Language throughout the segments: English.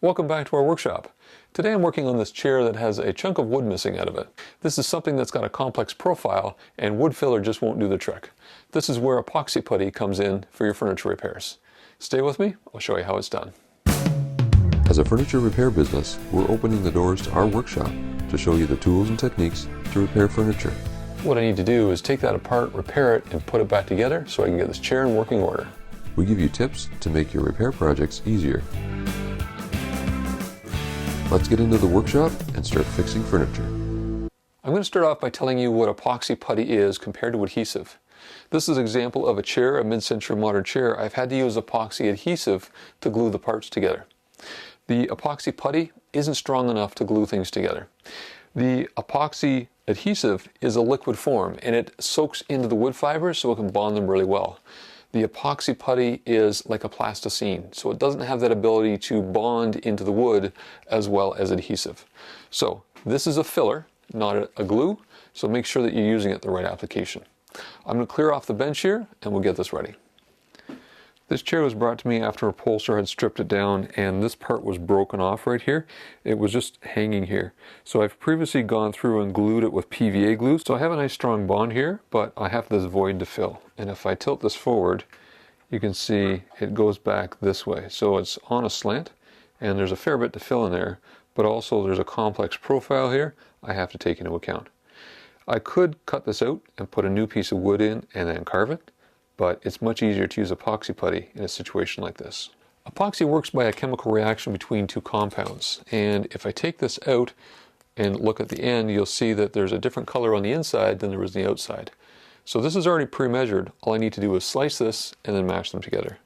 Welcome back to our workshop. Today I'm working on this chair that has a chunk of wood missing out of it. This is something that's got a complex profile and wood filler just won't do the trick. This is where epoxy putty comes in for your furniture repairs. Stay with me, I'll show you how it's done. As a furniture repair business, we're opening the doors to our workshop to show you the tools and techniques to repair furniture. What I need to do is take that apart, repair it, and put it back together so I can get this chair in working order. We give you tips to make your repair projects easier. Let's get into the workshop and start fixing furniture. I'm going to start off by telling you what epoxy putty is compared to adhesive. This is an example of a chair, a mid-century modern chair. I've had to use epoxy adhesive to glue the parts together. The epoxy putty isn't strong enough to glue things together. The epoxy adhesive is a liquid form and it soaks into the wood fibers so it can bond them really well. The epoxy putty is like a plasticine, so it doesn't have that ability to bond into the wood as well as adhesive. So this is a filler, not a glue, so make sure that you're using it the right application. I'm going to clear off the bench here and we'll get this ready. This chair was brought to me after a upholsterer had stripped it down and this part was broken off right here. It was just hanging here. So I've previously gone through and glued it with PVA glue. So I have a nice strong bond here, but I have this void to fill. And if I tilt this forward, you can see it goes back this way. So it's on a slant and there's a fair bit to fill in there, but also there's a complex profile here I have to take into account. I could cut this out and put a new piece of wood in and then carve it, but it's much easier to use epoxy putty in a situation like this. Epoxy works by a chemical reaction between two compounds, and if I take this out and look at the end, you'll see that there's a different color on the inside than there is on the outside. So this is already pre-measured. All I need to do is slice this and then mash them together.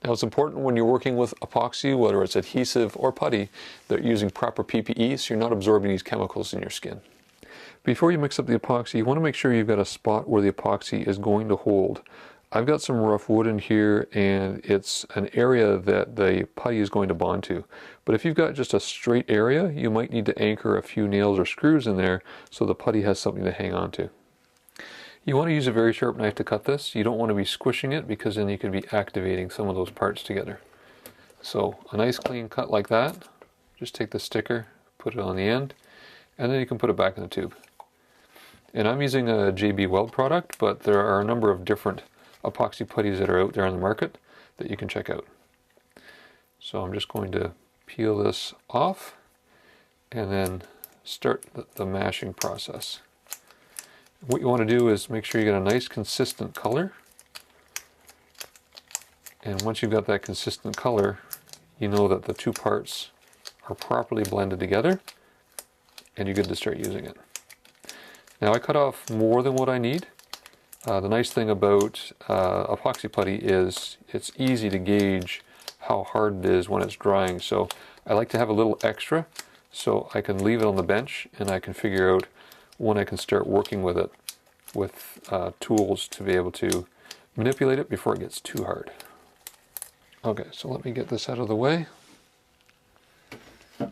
Now it's important when you're working with epoxy, whether it's adhesive or putty, that you're using proper PPE so you're not absorbing these chemicals in your skin. Before you mix up the epoxy, you want to make sure you've got a spot where the epoxy is going to hold. I've got some rough wood in here and it's an area that the putty is going to bond to. But if you've got just a straight area, you might need to anchor a few nails or screws in there so the putty has something to hang on to. You want to use a very sharp knife to cut this. You don't want to be squishing it because then you could be activating some of those parts together. So a nice clean cut like that, just take the sticker, put it on the end, and then you can put it back in the tube. And I'm using a JB Weld product, but there are a number of different epoxy putties that are out there on the market that you can check out. So I'm just going to peel this off and then start the mashing process. What you want to do is make sure you get a nice consistent color, and once you've got that consistent color, you know that the two parts are properly blended together and you're good to start using it. Now I cut off more than what I need. The nice thing about epoxy putty is it's easy to gauge how hard it is when it's drying. So I like to have a little extra so I can leave it on the bench and I can figure out when I can start working with it with tools to be able to manipulate it before it gets too hard. Okay, so let me get this out of the way. So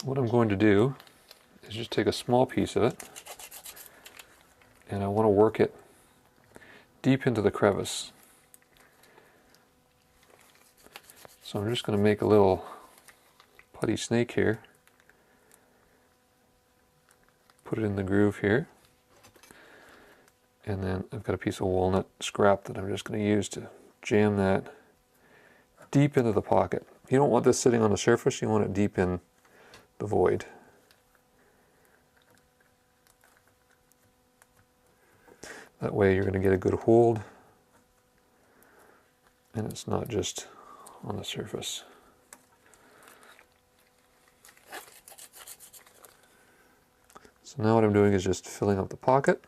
what I'm going to do is just take a small piece of it and I want to work it deep into the crevice. So I'm just going to make a little putty snake here, put it in the groove here, and then I've got a piece of walnut scrap that I'm just going to use to jam that deep into the pocket. You don't want this sitting on the surface, you want it deep in the void. That way you're going to get a good hold and it's not just on the surface. So now what I'm doing is just filling up the pocket.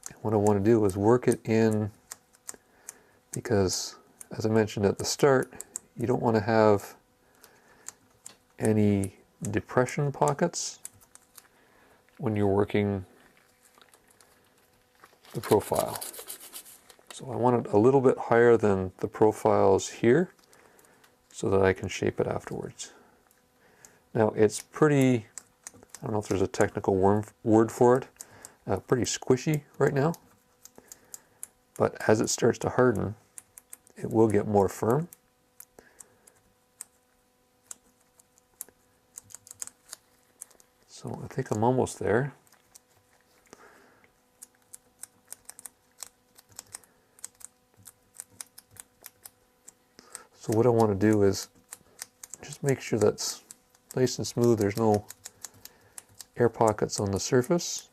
And what I want to do is work it in, because as I mentioned at the start, you don't want to have any depression pockets when you're working the profile. So I want it a little bit higher than the profiles here so that I can shape it afterwards. Now it's pretty, I don't know if there's a technical word for it, pretty squishy right now. but as it starts to harden, it will get more firm. So I think I'm almost there. So what I want to do is just make sure that's nice and smooth. There's no air pockets on the surface.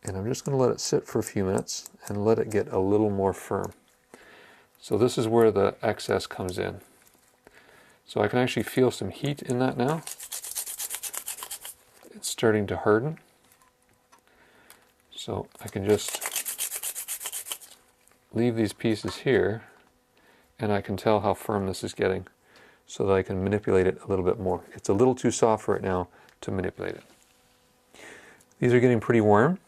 And I'm just going to let it sit for a few minutes and let it get a little more firm. So this is where the excess comes in. So I can actually feel some heat in that now. It's starting to harden. So I can just leave these pieces here and I can tell how firm this is getting so that I can manipulate it a little bit more. It's a little too soft right now to manipulate it. These are getting pretty warm.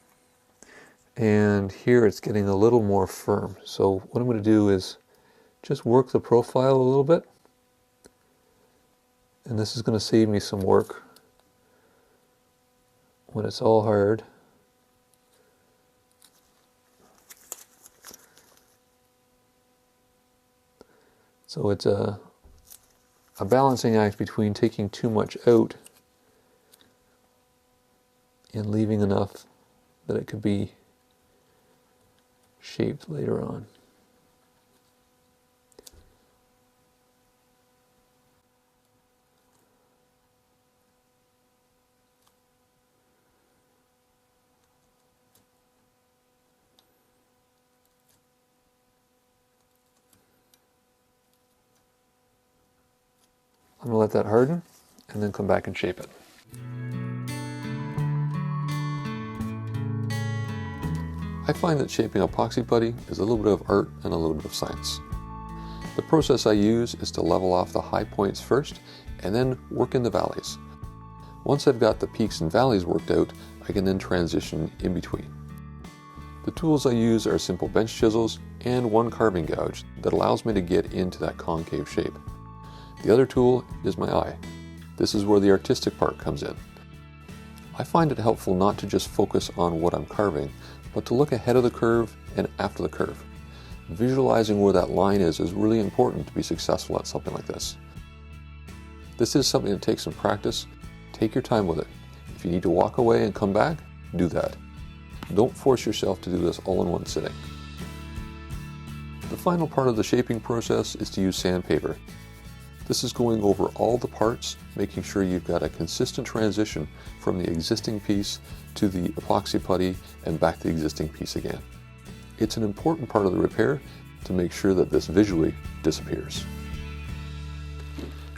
And here it's getting a little more firm. So what I'm going to do is just work the profile a little bit. And this is going to save me some work when it's all hard. So it's a balancing act between taking too much out and leaving enough that it could be shaped later on. I'm going to let that harden and then come back and shape it. I find that shaping epoxy putty is a little bit of art and a little bit of science. The process I use is to level off the high points first and then work in the valleys. Once I've got the peaks and valleys worked out, I can then transition in between. The tools I use are simple bench chisels and one carving gouge that allows me to get into that concave shape. The other tool is my eye. This is where the artistic part comes in. I find it helpful not to just focus on what I'm carving, but to look ahead of the curve and after the curve. Visualizing where that line is really important to be successful at something like this. This is something that takes some practice. Take your time with it. If you need to walk away and come back, do that. Don't force yourself to do this all in one sitting. The final part of the shaping process is to use sandpaper. This is going over all the parts, making sure you've got a consistent transition from the existing piece to the epoxy putty and back to the existing piece again. It's an important part of the repair to make sure that this visually disappears.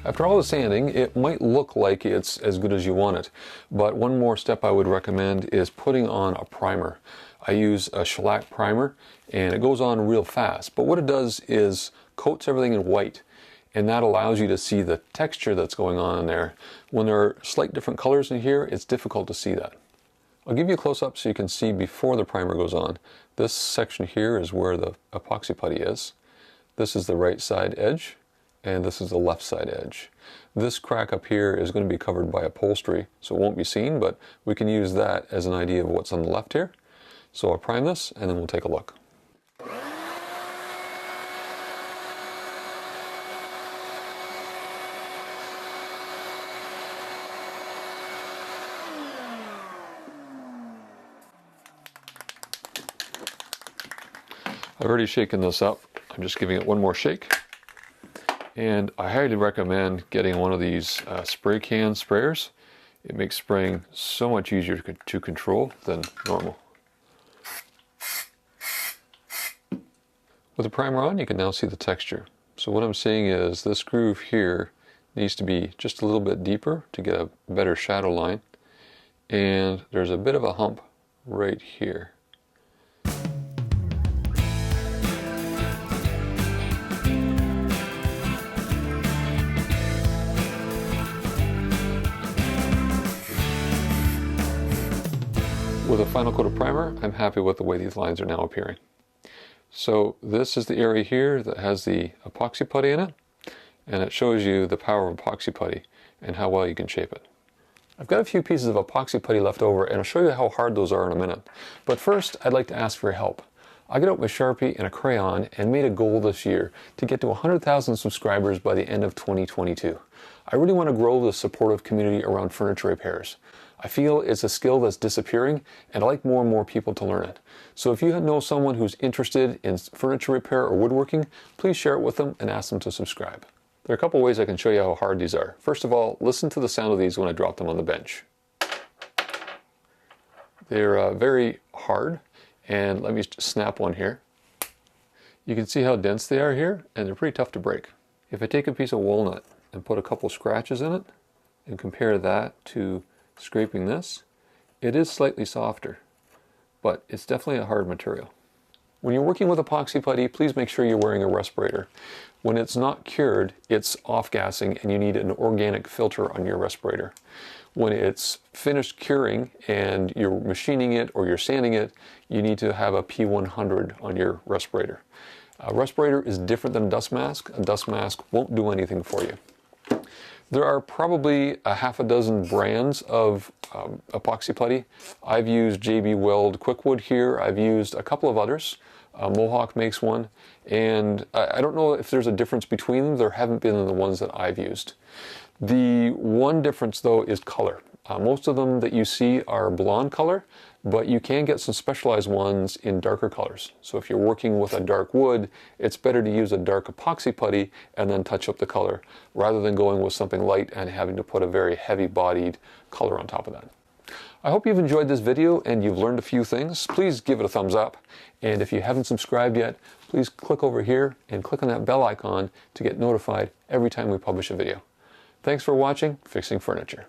After all the sanding, it might look like it's as good as you want it, but one more step I would recommend is putting on a primer. I use a shellac primer and it goes on real fast, but what it does is coats everything in white. And that allows you to see the texture that's going on in there. When there are slight different colors in here, it's difficult to see that. I'll give you a close-up so you can see before the primer goes on. This section here is where the epoxy putty is. This is the right side edge, and this is the left side edge. This crack up here is going to be covered by upholstery, so it won't be seen, but we can use that as an idea of what's on the left here. So I'll prime this, and then we'll take a look. I've already shaken this up. I'm just giving it one more shake. And I highly recommend getting one of these spray can sprayers. It makes spraying so much easier to control than normal. With the primer on, you can now see the texture. So what I'm saying is this groove here needs to be just a little bit deeper to get a better shadow line. And there's a bit of a hump right here. With a final coat of primer, I'm happy with the way these lines are now appearing. So this is the area here that has the epoxy putty in it, and it shows you the power of epoxy putty and how well you can shape it. I've got a few pieces of epoxy putty left over, and I'll show you how hard those are in a minute. But first, I'd like to ask for your help. I got out my Sharpie and a crayon and made a goal this year to get to 100,000 subscribers by the end of 2022. I really want to grow the supportive community around furniture repairs. I feel it's a skill that's disappearing, and I like more and more people to learn it. So if you know someone who's interested in furniture repair or woodworking, please share it with them and ask them to subscribe. There are a couple ways I can show you how hard these are. First of all, listen to the sound of these when I drop them on the bench. They're very hard, and let me just snap one here. You can see how dense they are here, and they're pretty tough to break. If I take a piece of walnut and put a couple scratches in it, and compare that to scraping this, it is slightly softer, but it's definitely a hard material. When you're working with epoxy putty, please make sure you're wearing a respirator. When it's not cured, it's off-gassing and you need an organic filter on your respirator. When it's finished curing and you're machining it or you're sanding it, you need to have a P100 on your respirator. A respirator is different than a dust mask. A dust mask won't do anything for you. There are probably a half a dozen brands of epoxy putty. I've used JB Weld Quickwood here. I've used a couple of others. Mohawk makes one, and I don't know if there's a difference between them. There haven't been in the ones that I've used. The one difference though is color. Most of them that you see are blonde color, but you can get some specialized ones in darker colors. So if you're working with a dark wood, it's better to use a dark epoxy putty and then touch up the color, rather than going with something light and having to put a very heavy bodied color on top of that. I hope you've enjoyed this video and you've learned a few things. Please give it a thumbs up. And if you haven't subscribed yet, please click over here and click on that bell icon to get notified every time we publish a video. Thanks for watching Fixing Furniture.